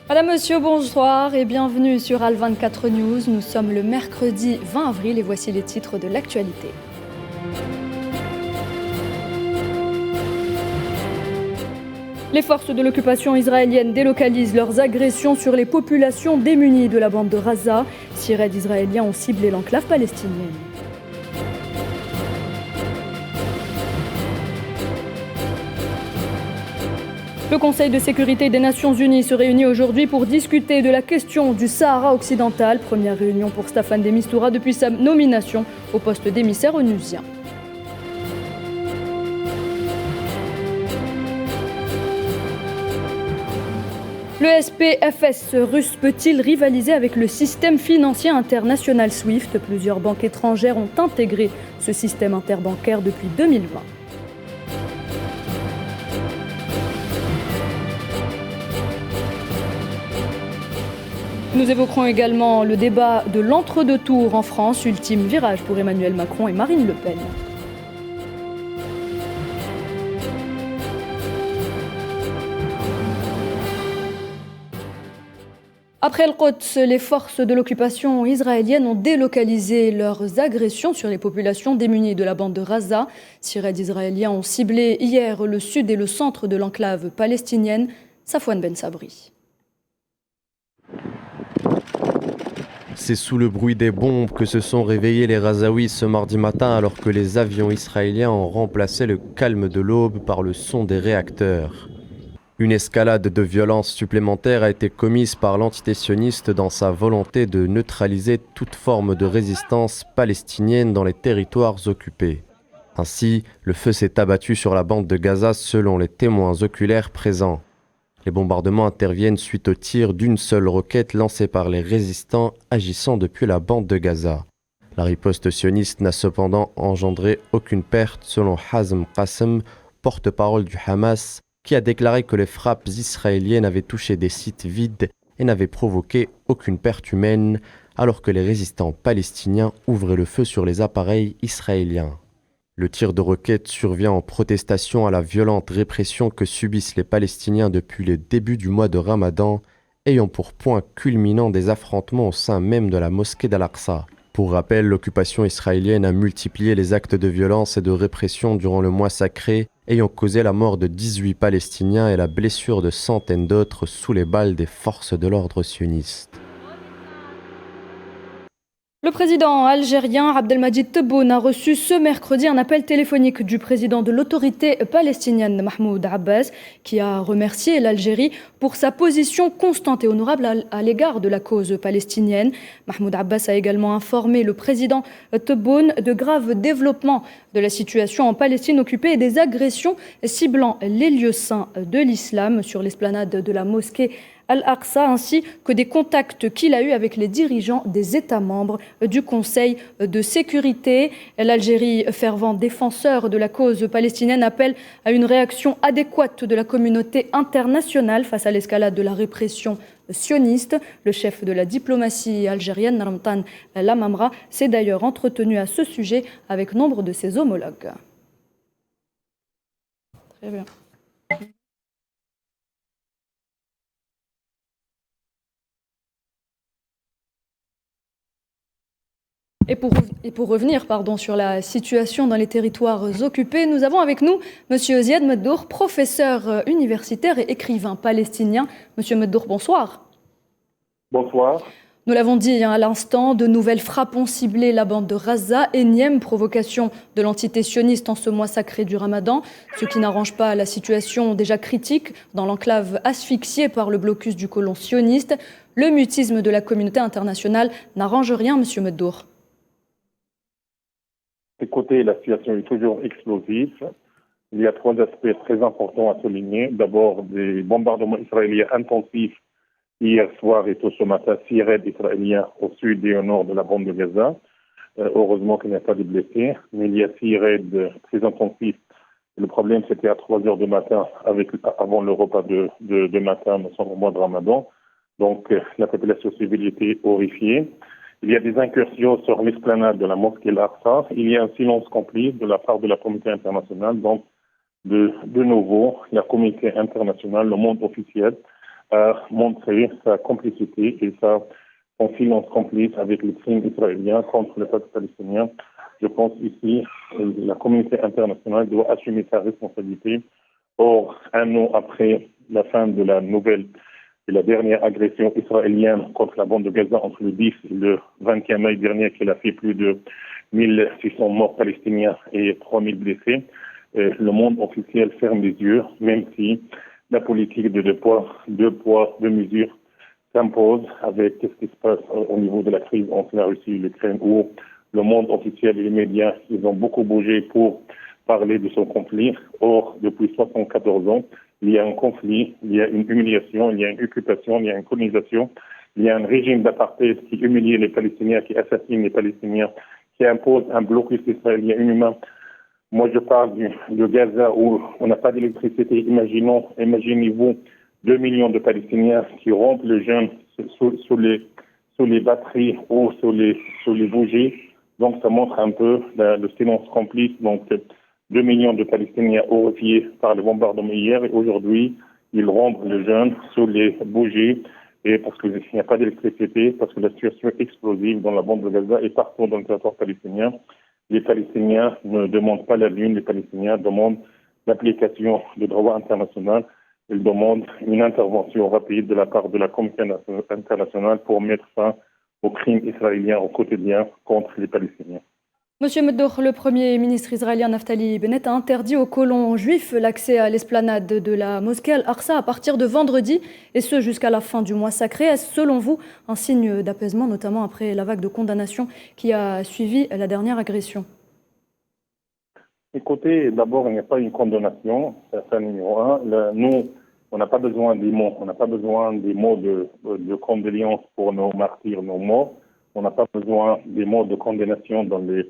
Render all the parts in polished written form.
Madame, Monsieur, bonsoir et bienvenue sur Al24 News. Nous sommes le mercredi 20 avril et voici les titres de l'actualité. Les forces de l'occupation israélienne délocalisent leurs agressions sur les populations démunies de la bande de Gaza. 6 raids israéliens ont ciblé l'enclave palestinienne. Le Conseil de sécurité des Nations Unies se réunit aujourd'hui pour discuter de la question du Sahara occidental. Première réunion pour Staffan de Mistura depuis sa nomination au poste d'émissaire onusien. Le SPFS russe peut-il rivaliser avec le système financier international SWIFT ? Plusieurs banques étrangères ont intégré ce système interbancaire depuis 2020. Nous évoquerons également le débat de l'entre-deux tours en France, ultime virage pour Emmanuel Macron et Marine Le Pen. Après El-Quds, les forces de l'occupation israélienne ont délocalisé leurs agressions sur les populations démunies de la bande de Gaza. 6 raids israéliens ont ciblé hier le sud et le centre de l'enclave palestinienne. Safwan Ben Sabri. C'est sous le bruit des bombes que se sont réveillés les Gazaouis ce mardi matin alors que les avions israéliens ont remplacé le calme de l'aube par le son des réacteurs. Une escalade de violence supplémentaire a été commise par l'entité sioniste dans sa volonté de neutraliser toute forme de résistance palestinienne dans les territoires occupés. Ainsi, le feu s'est abattu sur la bande de Gaza selon les témoins oculaires présents. Les bombardements interviennent suite au tir d'une seule roquette lancée par les résistants agissant depuis la bande de Gaza. La riposte sioniste n'a cependant engendré aucune perte selon Hazm Qassem, porte-parole du Hamas, qui a déclaré que les frappes israéliennes avaient touché des sites vides et n'avaient provoqué aucune perte humaine, alors que les résistants palestiniens ouvraient le feu sur les appareils israéliens. Le tir de roquettes survient en protestation à la violente répression que subissent les Palestiniens depuis le début du mois de Ramadan, ayant pour point culminant des affrontements au sein même de la mosquée d'Al-Aqsa. Pour rappel, l'occupation israélienne a multiplié les actes de violence et de répression durant le mois sacré, ayant causé la mort de 18 Palestiniens et la blessure de centaines d'autres sous les balles des forces de l'ordre sionistes. Le président algérien Abdelmadjid Tebboune a reçu ce mercredi un appel téléphonique du président de l'autorité palestinienne Mahmoud Abbas, qui a remercié l'Algérie pour sa position constante et honorable à l'égard de la cause palestinienne. Mahmoud Abbas a également informé le président Tebboune de graves développements de la situation en Palestine occupée et des agressions ciblant les lieux saints de l'islam sur l'esplanade de la mosquée Al-Aqsa, ainsi que des contacts qu'il a eus avec les dirigeants des États membres du Conseil de sécurité. L'Algérie, fervent défenseur de la cause palestinienne, appelle à une réaction adéquate de la communauté internationale face à l'escalade de la répression sioniste. Le chef de la diplomatie algérienne, Ramtan Lamamra, s'est d'ailleurs entretenu à ce sujet avec nombre de ses homologues. Très bien. Et pour revenir sur la situation dans les territoires occupés, nous avons avec nous M. Ziad Meddour, professeur universitaire et écrivain palestinien. Monsieur Meddour, bonsoir. Bonsoir. Nous l'avons dit à l'instant, de nouvelles frappes ont ciblé la bande de Gaza, énième provocation de l'entité sioniste en ce mois sacré du Ramadan, ce qui n'arrange pas la situation déjà critique dans l'enclave asphyxiée par le blocus du colon sioniste. Le mutisme de la communauté internationale n'arrange rien, Monsieur Meddour. Écoutez, la situation est toujours explosive. Il y a 3 aspects très importants à souligner. D'abord, des bombardements israéliens intensifs hier soir et tôt ce matin, 6 raids israéliens au sud et au nord de la bande de Gaza. Heureusement qu'il n'y a pas de blessés, mais il y a 6 raids très intensifs. Le problème, c'était à 3 heures du matin, avant le repas de matin, nous sommes au mois de Ramadan. Donc, la population civile était horrifiée. Il y a des incursions sur l'esplanade de la mosquée Al-Aqsa. Il y a un silence complet de la part de la communauté internationale. Donc, de nouveau, la communauté internationale, le monde officiel, a montré sa complicité et son silence complice avec les crimes israéliens contre le peuple palestinien. Je pense ici que la communauté internationale doit assumer sa responsabilité. Or, un an après la fin de la nouvelle et la dernière agression israélienne contre la bande de Gaza entre le 10 et le 21 mai dernier, qui a fait plus de 1600 morts palestiniens et 3000 blessés, le monde officiel ferme les yeux, même si la politique de deux poids, deux mesures s'impose avec ce qui se passe au niveau de la crise entre la Russie et l'Ukraine, où le monde officiel et les médias, ils ont beaucoup bougé pour parler de son conflit. Or, depuis 74 ans, il y a un conflit, il y a une humiliation, il y a une occupation, il y a une colonisation, il y a un régime d'apartheid qui humilie les Palestiniens, qui assassine les Palestiniens, qui impose un blocus israélien inhumain. Moi, je parle de Gaza où on n'a pas d'électricité. Imaginez-vous 2 millions de Palestiniens qui rompent le jeûne sous les batteries ou sous les bougies. Donc, ça montre un peu le silence complice. Donc, 2 millions de Palestiniens horrifiés par le bombardement hier et aujourd'hui, ils rompent le jeûne sous les bougies et parce qu'il n'y a pas d'électricité, parce que la situation est explosive dans la bande de Gaza et partout dans le territoire palestinien. Les Palestiniens ne demandent pas la lune, les Palestiniens demandent l'application du droit international. Ils demandent une intervention rapide de la part de la communauté internationale pour mettre fin aux crimes israéliens au quotidien contre les Palestiniens. Monsieur Meddour, le Premier ministre israélien Naftali Bennett a interdit aux colons juifs l'accès à l'esplanade de la mosquée Al-Aqsa à partir de vendredi, et ce jusqu'à la fin du mois sacré. Est-ce selon vous un signe d'apaisement, notamment après la vague de condamnation qui a suivi la dernière agression? Écoutez, d'abord, il n'y a pas une condamnation, c'est numéro un. Nous, on n'a pas besoin des mots, on n'a pas besoin des mots de condoléances pour nos martyrs, nos morts. On n'a pas besoin des mots de condamnation dans les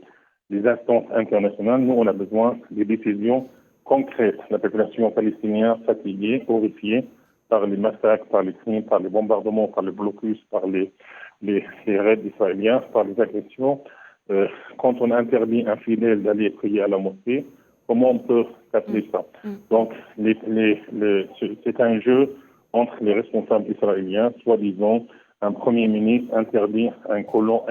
instances internationales. Nous, on a besoin des décisions concrètes. La population palestinienne fatiguée, horrifiée par les massacres, par les crimes, par les bombardements, par le blocus, par les raids israéliens, par les agressions. Quand on interdit un fidèle d'aller prier à la mosquée, comment on peut capter ça? Donc, c'est un jeu entre les responsables israéliens, soi-disant un premier ministre interdit à un colon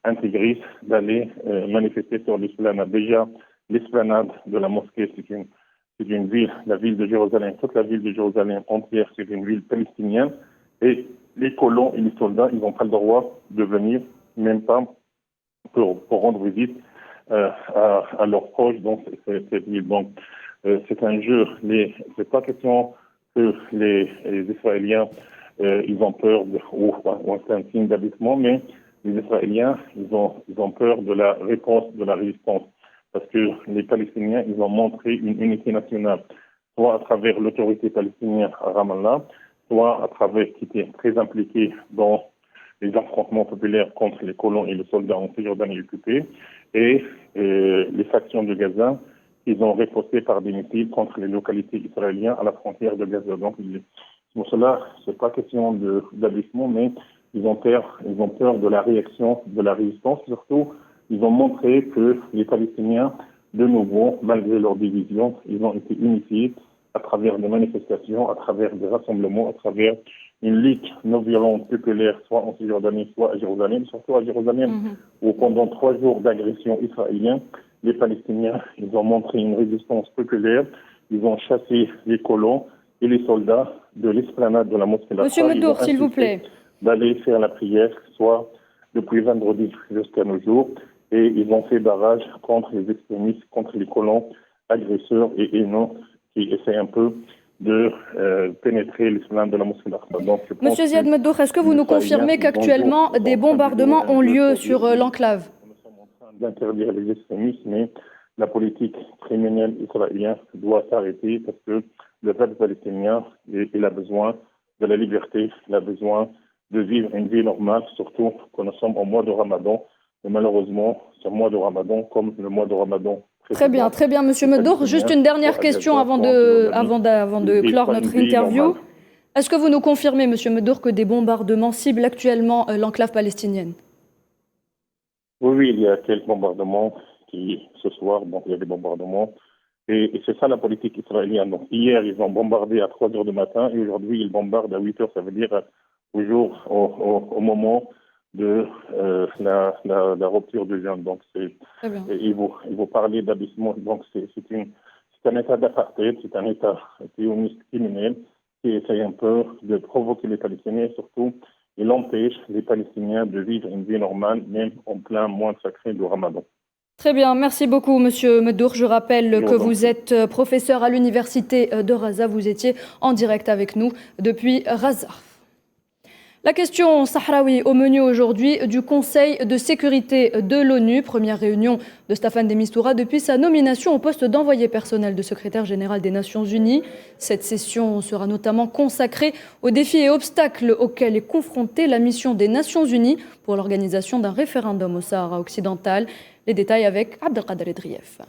intégriste d'aller manifester sur l'esplanade. Déjà, l'esplanade de la mosquée, c'est une ville, la ville de Jérusalem, toute la ville de Jérusalem entière, c'est une ville palestinienne. Et les colons et les soldats, ils n'ont pas le droit de venir, même pas pour rendre visite à leurs proches dans cette ville. Donc, c'est un jeu. C'est pas question que les Israéliens ils ont peur ou c'est un signe d'abaissement, mais les Israéliens, ils ont peur de la réponse, de la résistance. Parce que les Palestiniens, ils ont montré une unité nationale, soit à travers l'autorité palestinienne à Ramallah, soit à travers qui était très impliqué dans les affrontements populaires contre les colons et les soldats en Cisjordanie occupée, et les factions de Gaza, ils ont riposté par des missiles contre les localités israéliennes à la frontière de Gaza. Donc, pour cela, c'est pas question d'abaissement, mais ils ont peur de la réaction, de la résistance. Surtout, ils ont montré que les Palestiniens, de nouveau, malgré leur division, ils ont été unifiés à travers des manifestations, à travers des rassemblements, à travers une lutte non violente populaire, soit en Cisjordanie, soit à Jérusalem, surtout à Jérusalem, où pendant 3 jours d'agression israélienne, les Palestiniens, ils ont montré une résistance populaire, ils ont chassé les colons et les soldats de l'esplanade de la mosquée. Monsieur Meddour, s'il vous plaît. D'aller faire la prière, soit depuis vendredi jusqu'à nos jours, et ils ont fait barrage contre les extrémistes, contre les colons agresseurs et haineux qui essaient un peu de pénétrer l'esplanade de la mosquée d'Aqsa. Monsieur Ziad Meddour, est-ce que vous nous confirmez qu'actuellement des bombardements ont lieu sur l'enclave? Nous sommes en train d'interdire les extrémistes, mais la politique criminelle israélienne doit s'arrêter parce que le peuple palestinien, il a besoin de la liberté, il a besoin de vivre une vie normale, surtout quand nous sommes au mois de Ramadan. Et malheureusement, ce mois de Ramadan, comme le mois de Ramadan. Très bien, Monsieur Meddour. Juste une dernière question avant de clore notre interview. Est-ce que vous nous confirmez, Monsieur Meddour, que des bombardements ciblent actuellement l'enclave palestinienne? Oui, il y a quelques bombardements ce soir, donc il y a des bombardements Et c'est ça la politique israélienne. Donc, hier, ils ont bombardé à 3 heures du matin et aujourd'hui, ils bombardent à 8 heures. Ça veut dire au moment de la rupture du jeûne. Donc, il vous parler d'abaissement. Donc, c'est un état d'apartheid, c'est un état sioniste criminel qui essaye un peu de provoquer les Palestiniens. Surtout, il empêche les Palestiniens de vivre une vie normale, même en plein mois sacré du Ramadan. Très bien, merci beaucoup Monsieur Medour. Je rappelle que vous êtes professeur à l'université de Raza. Vous étiez en direct avec nous depuis Raza. La question sahraoui au menu aujourd'hui du Conseil de sécurité de l'ONU. Première réunion de Staffan de Mistura depuis sa nomination au poste d'envoyé personnel de secrétaire général des Nations Unies. Cette session sera notamment consacrée aux défis et obstacles auxquels est confrontée la mission des Nations Unies pour l'organisation d'un référendum au Sahara occidental. Les détails avec Abdelkader Edrieff.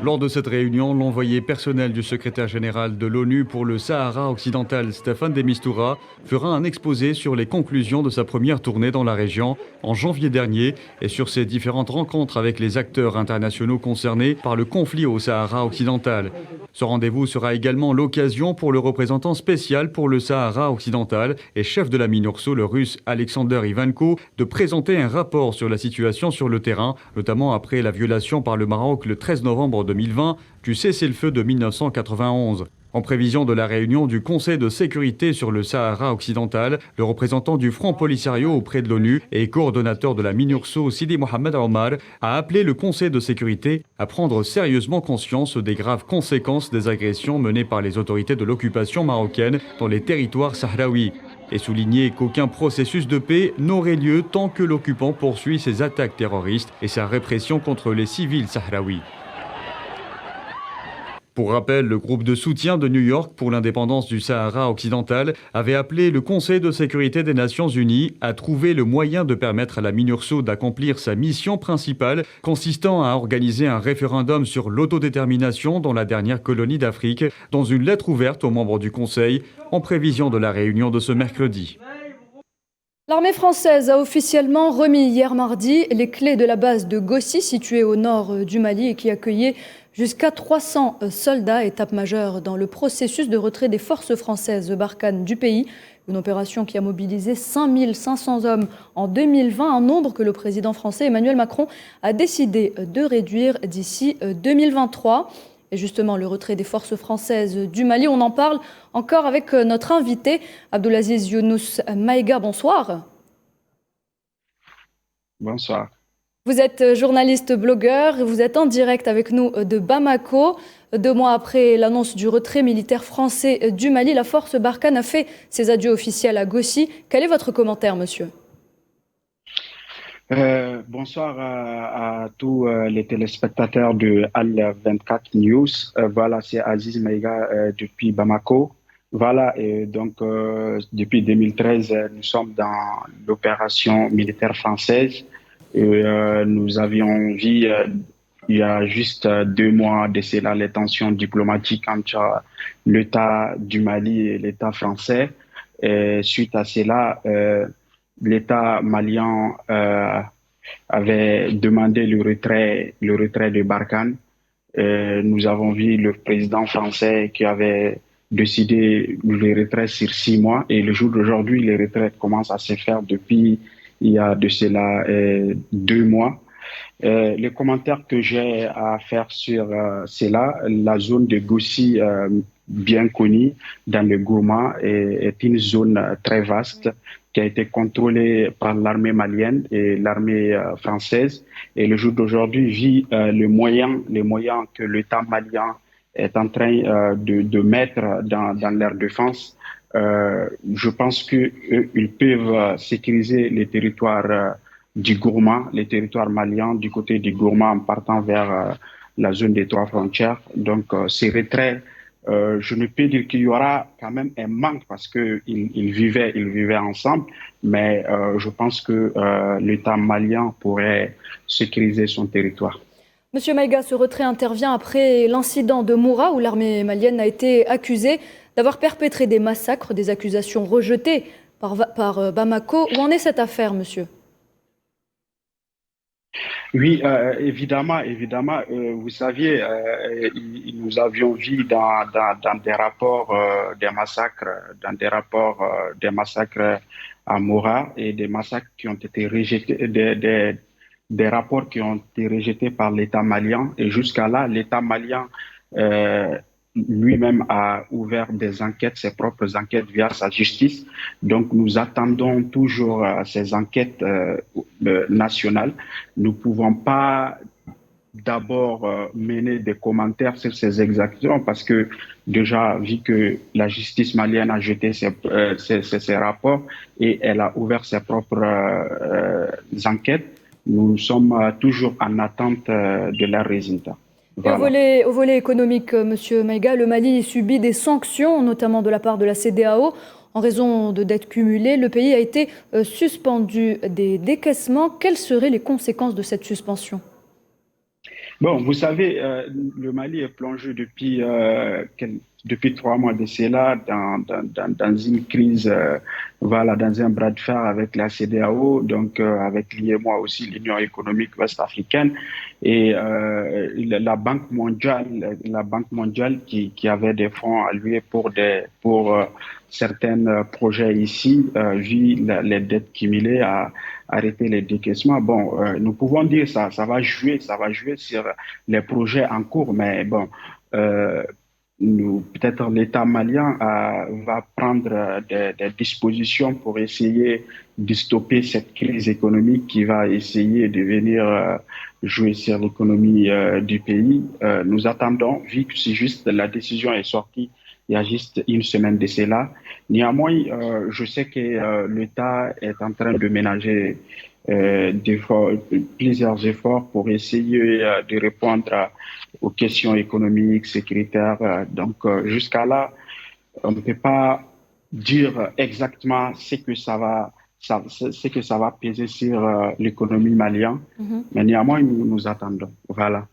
Lors de cette réunion, l'envoyé personnel du secrétaire général de l'ONU pour le Sahara occidental, Staffan de Mistura, fera un exposé sur les conclusions de sa première tournée dans la région en janvier dernier et sur ses différentes rencontres avec les acteurs internationaux concernés par le conflit au Sahara occidental. Ce rendez-vous sera également l'occasion pour le représentant spécial pour le Sahara occidental et chef de la MINURSO, le russe Alexander Ivanko, de présenter un rapport sur la situation sur le terrain, notamment après la violation par le Maroc le 13 novembre 2020 du cessez-le-feu de 1991. En prévision de la réunion du Conseil de sécurité sur le Sahara occidental, le représentant du Front Polisario auprès de l'ONU et coordonnateur de la MINURSO, Sidi Mohamed Omar, a appelé le Conseil de sécurité à prendre sérieusement conscience des graves conséquences des agressions menées par les autorités de l'occupation marocaine dans les territoires sahraouis et souligné qu'aucun processus de paix n'aurait lieu tant que l'occupant poursuit ses attaques terroristes et sa répression contre les civils sahraouis. Pour rappel, le groupe de soutien de New York pour l'indépendance du Sahara occidental avait appelé le Conseil de sécurité des Nations Unies à trouver le moyen de permettre à la MINURSO d'accomplir sa mission principale consistant à organiser un référendum sur l'autodétermination dans la dernière colonie d'Afrique, dans une lettre ouverte aux membres du Conseil en prévision de la réunion de ce mercredi. L'armée française a officiellement remis hier mardi les clés de la base de Gossi, située au nord du Mali et qui accueillait jusqu'à 300 soldats, étape majeure dans le processus de retrait des forces françaises Barkhane du pays. Une opération qui a mobilisé 5500 hommes en 2020, un nombre que le président français Emmanuel Macron a décidé de réduire d'ici 2023. Et justement, le retrait des forces françaises du Mali, on en parle encore avec notre invité, Abdelaziz Younous Maïga. Bonsoir. Bonsoir. Vous êtes journaliste blogueur, vous êtes en direct avec nous de Bamako. 2 mois après l'annonce du retrait militaire français du Mali, la force Barkhane a fait ses adieux officiels à Gossi. Quel est votre commentaire, monsieur ? Bonsoir à tous les téléspectateurs de Al 24 News. Voilà, c'est Aziz Maïga depuis Bamako. Voilà, et donc depuis 2013, nous sommes dans l'opération militaire française. Et, nous avions vu il y a juste 2 mois de cela les tensions diplomatiques entre l'État du Mali et l'État français. Et suite à cela, l'État malien avait demandé le retrait de Barkhane. Nous avons vu le président français qui avait décidé le retrait sur 6 mois. Et le jour d'aujourd'hui, les retraites commencent à se faire depuis il y a de cela 2 mois. Les commentaires que j'ai à faire sur cela, la zone de Gossi, bien connue dans le Gourma, est une zone très vaste qui a été contrôlée par l'armée malienne et l'armée française. Et le jour d'aujourd'hui vit les moyens que l'État malien est en train de mettre dans leur défense. Je pense qu'ils peuvent sécuriser les territoires du Gourma, les territoires maliens du côté du Gourma en partant vers la zone des 3 frontières. Donc ces retraits, je ne peux dire qu'il y aura quand même un manque parce qu'ils vivaient ensemble, mais je pense que l'État malien pourrait sécuriser son territoire. Monsieur Maïga, ce retrait intervient après l'incident de Moura où l'armée malienne a été accusée d'avoir perpétré des massacres, des accusations rejetées par Bamako. Où en est cette affaire, monsieur ? Oui, évidemment, vous saviez, nous avions vu dans des rapports des massacres à Mora et des massacres qui ont été rejetés, des rapports qui ont été rejetés par l'État malien. Et jusqu'à là, l'État malien euh, lui-même a ouvert des enquêtes, ses propres enquêtes via sa justice. Donc, nous attendons toujours ces enquêtes nationales. Nous ne pouvons pas d'abord mener des commentaires sur ces exactions parce que déjà, vu que la justice malienne a jeté ses rapports et elle a ouvert ses propres enquêtes, nous sommes toujours en attente de leurs résultats. Et Voilà. au volet économique, Monsieur Maïga, le Mali subit des sanctions, notamment de la part de la CEDEAO. En raison de dettes cumulées, le pays a été suspendu des décaissements. Quelles seraient les conséquences de cette suspension? Bon, vous savez, le Mali est plongé depuis 3 mois de cela dans une crise, voilà, dans un bras de fer avec la CEDEAO, donc avec l'UEMOA aussi, l'Union économique ouest-africaine, et la Banque mondiale qui avait des fonds alloués pour certains projets ici, vu les dettes cumulées, a arrêté les décaissements. Bon, nous pouvons dire ça va jouer sur les projets en cours, mais bon, peut-être l'État malien va prendre des dispositions pour essayer de stopper cette crise économique qui va essayer de venir jouer sur l'économie du pays. Nous attendons, vu que c'est juste la décision est sortie il y a juste une semaine de cela. Néanmoins, je sais que l'État est en train de ménager plusieurs efforts pour essayer de répondre aux questions économiques, sécuritaires. Donc, jusqu'à là, on ne peut pas dire exactement ce que ça va peser sur l'économie malienne, mais néanmoins, nous attendons. Voilà.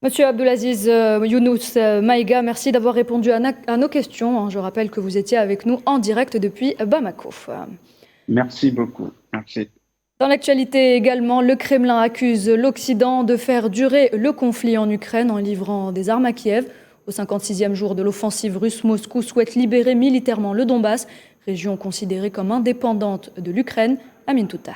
Monsieur Abdelaziz Younous Maïga, merci d'avoir répondu à nos questions. Je rappelle que vous étiez avec nous en direct depuis Bamako. Merci beaucoup. Merci. Dans l'actualité également, le Kremlin accuse l'Occident de faire durer le conflit en Ukraine en livrant des armes à Kiev. Au 56e jour de l'offensive russe, Moscou souhaite libérer militairement le Donbass, région considérée comme indépendante de l'Ukraine. Amin Toutah.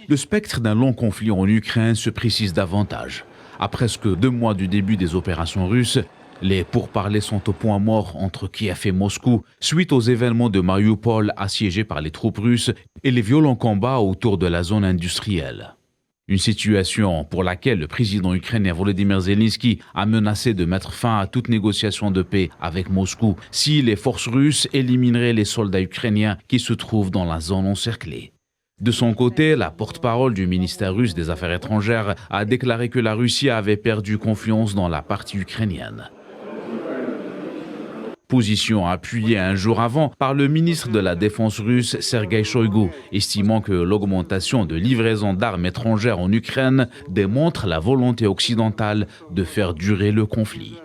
Le spectre d'un long conflit en Ukraine se précise davantage. À presque 2 mois du début des opérations russes, les pourparlers sont au point mort entre Kiev et Moscou suite aux événements de Mariupol assiégés par les troupes russes et les violents combats autour de la zone industrielle. Une situation pour laquelle le président ukrainien Volodymyr Zelensky a menacé de mettre fin à toute négociation de paix avec Moscou si les forces russes élimineraient les soldats ukrainiens qui se trouvent dans la zone encerclée. De son côté, la porte-parole du ministère russe des Affaires étrangères a déclaré que la Russie avait perdu confiance dans la partie ukrainienne. Position appuyée un jour avant par le ministre de la Défense russe Sergueï Shoïgu, estimant que l'augmentation de livraison d'armes étrangères en Ukraine démontre la volonté occidentale de faire durer le conflit.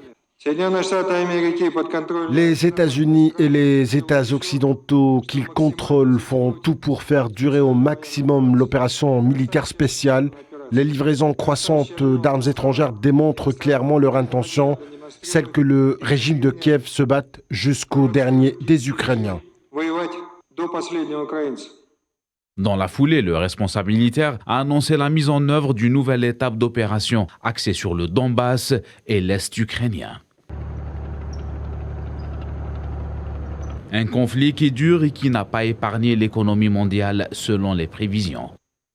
Les États-Unis et les États occidentaux qu'ils contrôlent font tout pour faire durer au maximum l'opération militaire spéciale. Les livraisons croissantes d'armes étrangères démontrent clairement leur intention, celle que le régime de Kiev se batte jusqu'au dernier des Ukrainiens. Dans la foulée, le responsable militaire a annoncé la mise en œuvre d'une nouvelle étape d'opération axée sur le Donbass et l'Est ukrainien. Un conflit qui dure et qui n'a pas épargné l'économie mondiale selon les prévisions.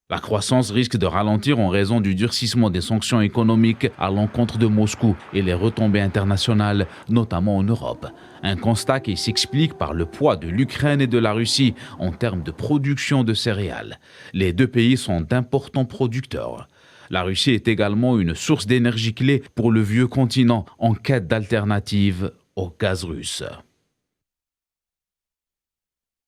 La croissance risque de ralentir en raison du durcissement des sanctions économiques à l'encontre de Moscou et les retombées internationales, notamment en Europe. Un constat qui s'explique par le poids de l'Ukraine et de la Russie en termes de production de céréales. Les deux pays sont d'importants producteurs. La Russie est également une source d'énergie clé pour le vieux continent en quête d'alternatives au gaz russe.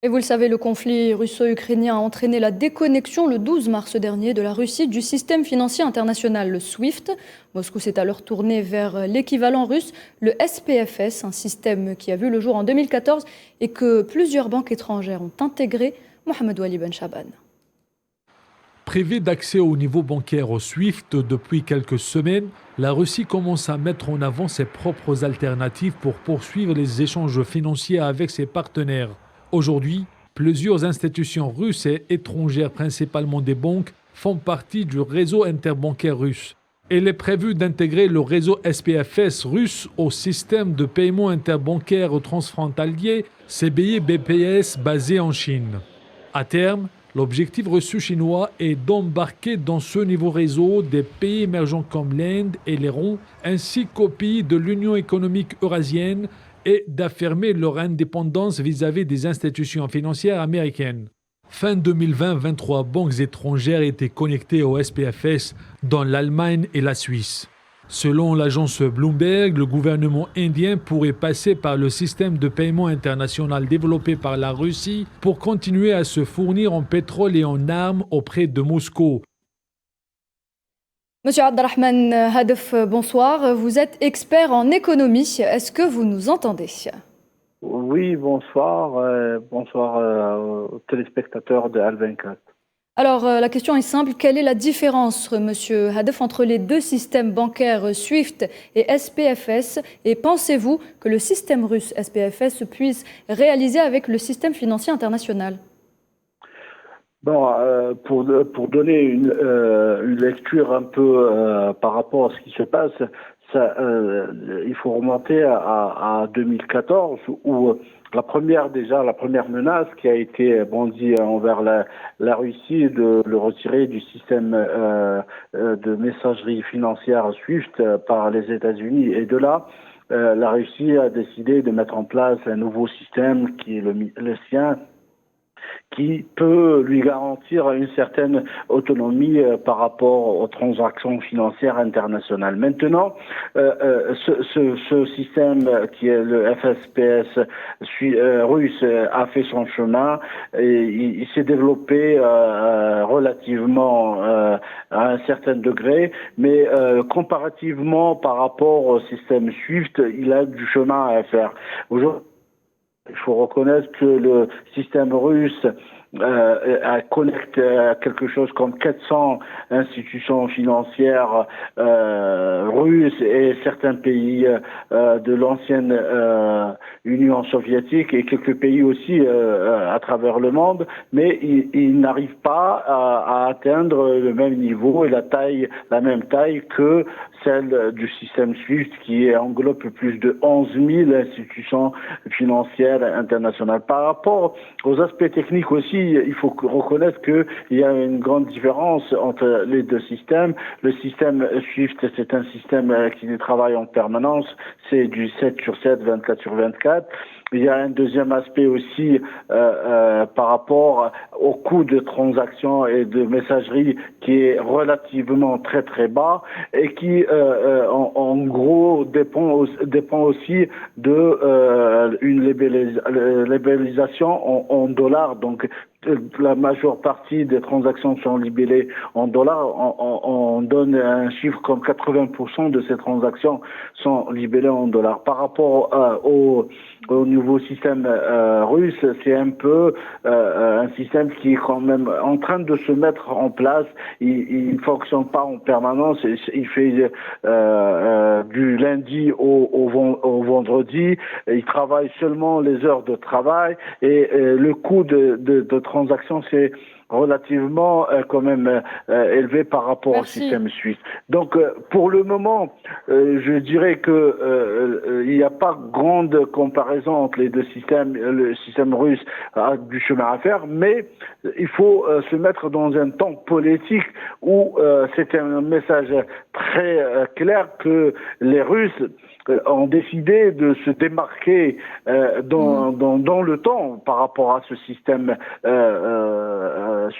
Et vous le savez, le conflit russo-ukrainien a entraîné la déconnexion le 12 mars dernier de la Russie du système financier international, le SWIFT. Moscou s'est alors tourné vers l'équivalent russe, le SPFS, un système qui a vu le jour en 2014 et que plusieurs banques étrangères ont intégré. Mohamed Wali Ben Chaban. Privée d'accès au niveau bancaire au SWIFT depuis quelques semaines, la Russie commence à mettre en avant ses propres alternatives pour poursuivre les échanges financiers avec ses partenaires. Aujourd'hui, plusieurs institutions russes et étrangères, principalement des banques, font partie du réseau interbancaire russe. Il est prévu d'intégrer le réseau SPFS russe au système de paiement interbancaire transfrontalier CBI BPS basé en Chine. À terme, l'objectif reçu chinois est d'embarquer dans ce nouveau réseau des pays émergents comme l'Inde et l'Iran, ainsi qu'aux pays de l'Union économique eurasienne et d'affirmer leur indépendance vis-à-vis des institutions financières américaines. Fin 2020, 23 banques étrangères étaient connectées au SPFS dans l'Allemagne et la Suisse. Selon l'agence Bloomberg, le gouvernement indien pourrait passer par le système de paiement international développé par la Russie pour continuer à se fournir en pétrole et en armes auprès de Moscou. Monsieur Abdelrahman Hadef, bonsoir. Vous êtes expert en économie. Est-ce que vous nous entendez ? Oui, bonsoir. Bonsoir aux téléspectateurs de Al24. Alors, la question est simple. Quelle est la différence, monsieur Hadef, entre les deux systèmes bancaires SWIFT et SPFS ? Et pensez-vous que le système russe SPFS puisse réaliser avec le système financier international ? Bon, pour donner une lecture un peu par rapport à ce qui se passe, il faut remonter à 2014 où la première menace qui a été brandie envers la Russie de le retirer du système de messagerie financière SWIFT par les États-Unis. Et de là, la Russie a décidé de mettre en place un nouveau système qui est le sien, qui peut lui garantir une certaine autonomie par rapport aux transactions financières internationales. Maintenant, ce système qui est le FSPS russe a fait son chemin et il s'est développé relativement à un certain degré, mais comparativement par rapport au système SWIFT, il a du chemin à faire. Aujourd'hui, il faut reconnaître que le système russe connecte quelque chose comme 400 institutions financières russes et certains pays de l'ancienne Union soviétique et quelques pays aussi à travers le monde, mais il n'arrive pas à atteindre le même niveau et la même taille que celle du système SWIFT qui englobe plus de 11 000 institutions financières internationales. Par rapport aux aspects techniques aussi, il faut reconnaître qu'il y a une grande différence entre les deux systèmes. Le système SWIFT, c'est un système qui travaille en permanence, c'est du 7 sur 7, 24 sur 24. Il y a un deuxième aspect aussi par rapport au coût de transaction et de messagerie qui est relativement très très bas et qui en gros dépend aussi de une labellisation en dollars. Donc la majeure partie des transactions sont libellées en dollars. On donne un chiffre comme 80% de ces transactions sont libellées en dollars. Par rapport au nouveau système russe, c'est un peu un système qui est quand même en train de se mettre en place. Il ne fonctionne pas en permanence. Il fait du lundi au vendredi. Il travaille seulement les heures de travail et le coût de transaction, c'est relativement quand même élevé par rapport au système suisse. Donc pour le moment, je dirais que il n'y a pas grande comparaison entre les deux systèmes. Le système russe a du chemin à faire, mais il faut se mettre dans un temps politique où c'est un message très clair que les Russes ont décidé de se démarquer dans le temps par rapport à ce système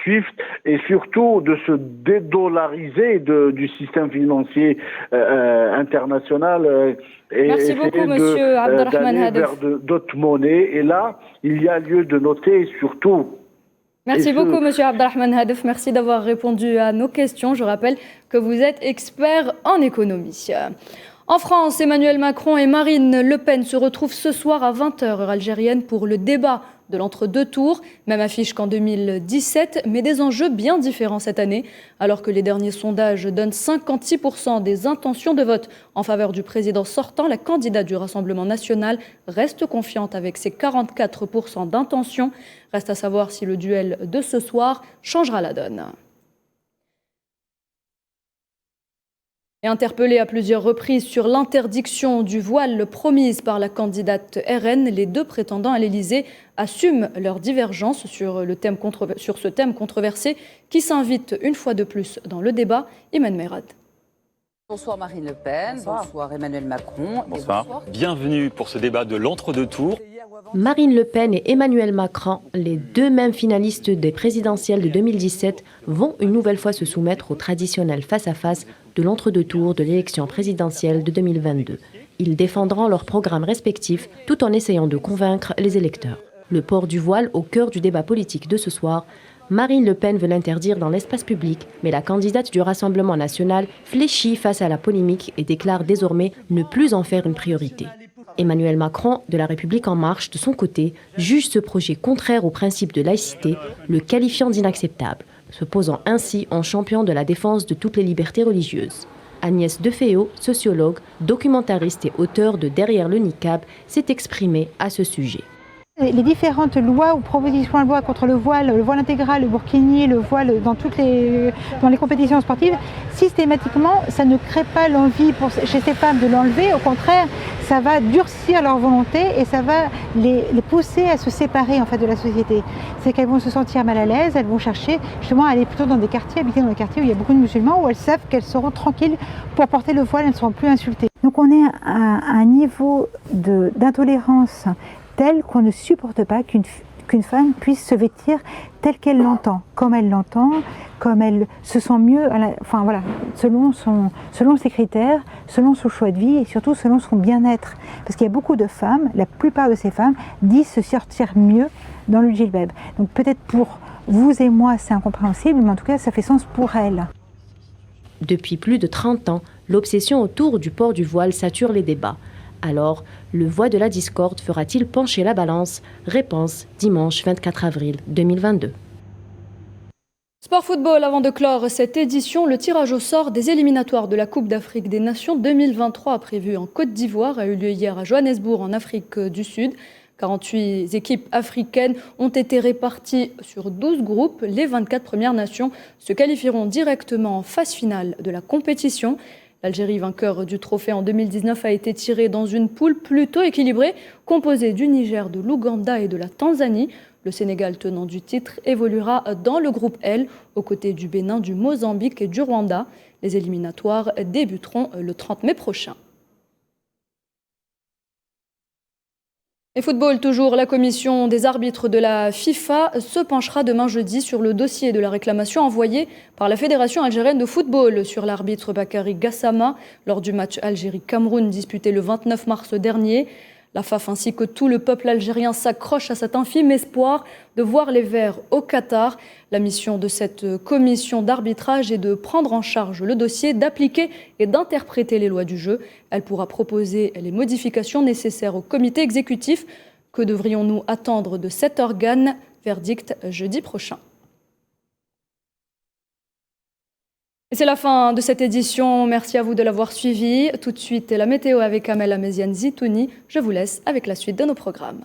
SWIFT et surtout de se dédollariser du système financier international Merci beaucoup, monsieur Abdelrahman Hadef. Vers d'autres monnaies. Et là, il y a lieu de noter surtout. Merci beaucoup, monsieur Abdelrahman Hadef. Merci d'avoir répondu à nos questions. Je rappelle que vous êtes expert en économie. En France, Emmanuel Macron et Marine Le Pen se retrouvent ce soir à 20h heure algérienne pour le débat de l'entre-deux tours, même affiche qu'en 2017, mais des enjeux bien différents cette année, alors que les derniers sondages donnent 56% des intentions de vote en faveur du président sortant. La candidate du Rassemblement national reste confiante avec ses 44% d'intentions. Reste à savoir si le duel de ce soir changera la donne. Et interpellés à plusieurs reprises sur l'interdiction du voile promise par la candidate RN, les deux prétendants à l'Élysée assument leur divergence sur ce thème controversé qui s'invite une fois de plus dans le débat. Iman Meyrad. Bonsoir Marine Le Pen, bonsoir Emmanuel Macron. Bonsoir. Bienvenue pour ce débat de l'entre-deux tours. Marine Le Pen et Emmanuel Macron, les deux mêmes finalistes des présidentielles de 2017, vont une nouvelle fois se soumettre au traditionnel face-à-face de l'entre-deux tours de l'élection présidentielle de 2022. Ils défendront leurs programmes respectifs tout en essayant de convaincre les électeurs. Le port du voile au cœur du débat politique de ce soir. Marine Le Pen veut l'interdire dans l'espace public, mais la candidate du Rassemblement national fléchit face à la polémique et déclare désormais ne plus en faire une priorité. Emmanuel Macron, de La République En Marche, de son côté, juge ce projet contraire au principe de laïcité, le qualifiant d'inacceptable, se posant ainsi en champion de la défense de toutes les libertés religieuses. Agnès Defeo, sociologue, documentariste et auteure de Derrière le niqab, s'est exprimée à ce sujet. Les différentes lois ou propositions de loi contre le voile intégral, le burkini, le voile dans les compétitions sportives, systématiquement, ça ne crée pas l'envie chez ces femmes de l'enlever. Au contraire, ça va durcir leur volonté et ça va les pousser à se séparer en fait de la société. C'est qu'elles vont se sentir mal à l'aise, elles vont chercher justement à aller plutôt dans des quartiers, habiter dans des quartiers où il y a beaucoup de musulmans, où elles savent qu'elles seront tranquilles pour porter le voile, elles ne seront plus insultées. Donc on est à un niveau d'intolérance tel qu'on ne supporte pas qu'une femme puisse se vêtir telle qu'elle l'entend, comme elle se sent mieux, enfin voilà, selon ses critères, selon son choix de vie et surtout selon son bien-être. Parce qu'il y a beaucoup de femmes, la plupart de ces femmes disent se sortir mieux dans le djilbab. Donc peut-être pour vous et moi c'est incompréhensible, mais en tout cas ça fait sens pour elles. Depuis plus de 30 ans, l'obsession autour du port du voile sature les débats. Alors, le voix de la discorde fera-t-il pencher la balance? Réponse dimanche 24 avril 2022. Sport football, avant de clore cette édition, le tirage au sort des éliminatoires de la Coupe d'Afrique des Nations 2023 prévu en Côte d'Ivoire a eu lieu hier à Johannesburg en Afrique du Sud. 48 équipes africaines ont été réparties sur 12 groupes. Les 24 premières nations se qualifieront directement en phase finale de la compétition. L'Algérie, vainqueur du trophée en 2019, a été tirée dans une poule plutôt équilibrée, composée du Niger, de l'Ouganda et de la Tanzanie. Le Sénégal, tenant du titre, évoluera dans le groupe L, aux côtés du Bénin, du Mozambique et du Rwanda. Les éliminatoires débuteront le 30 mai prochain. Et football toujours, la commission des arbitres de la FIFA se penchera demain jeudi sur le dossier de la réclamation envoyée par la Fédération algérienne de football sur l'arbitre Bakary Gassama lors du match Algérie-Cameroun disputé le 29 mars dernier. La FAF ainsi que tout le peuple algérien s'accroche à cet infime espoir de voir les Verts au Qatar. La mission de cette commission d'arbitrage est de prendre en charge le dossier, d'appliquer et d'interpréter les lois du jeu. Elle pourra proposer les modifications nécessaires au comité exécutif. Que devrions-nous attendre de cet organe? Verdict jeudi prochain. Et c'est la fin de cette édition. Merci à vous de l'avoir suivi. Tout de suite, la météo avec Amel Ameziane Zitouni. Je vous laisse avec la suite de nos programmes.